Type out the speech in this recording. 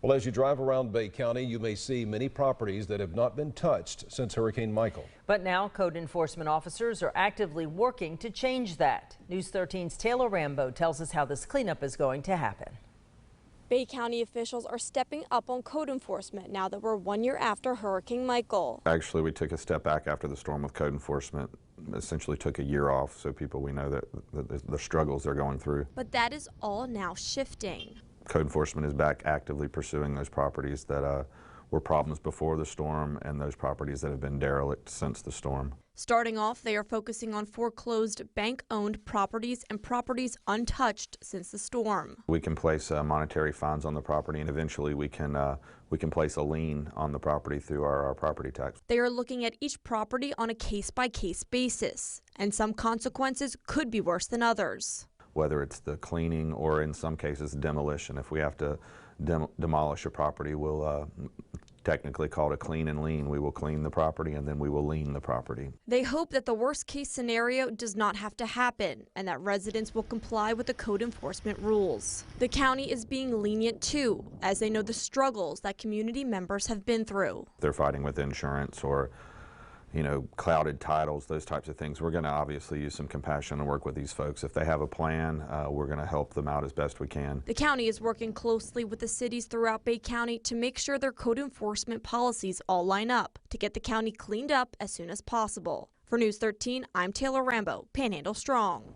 Well, as you drive around Bay County, you may see many properties that have not been touched since Hurricane Michael. But now code enforcement officers are actively working to change that. News 13's Taylor Rambo tells us how this cleanup is going to happen. Bay County officials are stepping up on code enforcement now that we're 1 year after Hurricane Michael. Actually, we took a step back after the storm with code enforcement. Essentially took a year off so we know that the struggles they're going through. But that is all now shifting. Code enforcement is back actively pursuing those properties that were problems before the storm and those properties that have been derelict since the storm. Starting off, they are focusing on foreclosed bank-owned properties and properties untouched since the storm. We can place monetary fines on the property, and eventually we can place a lien on the property through our property tax. They are looking at each property on a case-by-case basis, and some consequences could be worse than others. Whether it's the cleaning or in some cases demolition. If we have to demolish a property, we'll technically call it a clean and lien. We will clean the property and then we will lien the property. They hope that the worst case scenario does not have to happen and that residents will comply with the code enforcement rules. The county is being lenient too, as they know the struggles that community members have been through. They're fighting with insurance or clouded titles, those types of things. We're going to obviously use some compassion and work with these folks. If they have a plan, we're going to help them out as best we can. The county is working closely with the cities throughout Bay County to make sure their code enforcement policies all line up to get the county cleaned up as soon as possible. For News 13, I'm Taylor Rambo, Panhandle Strong.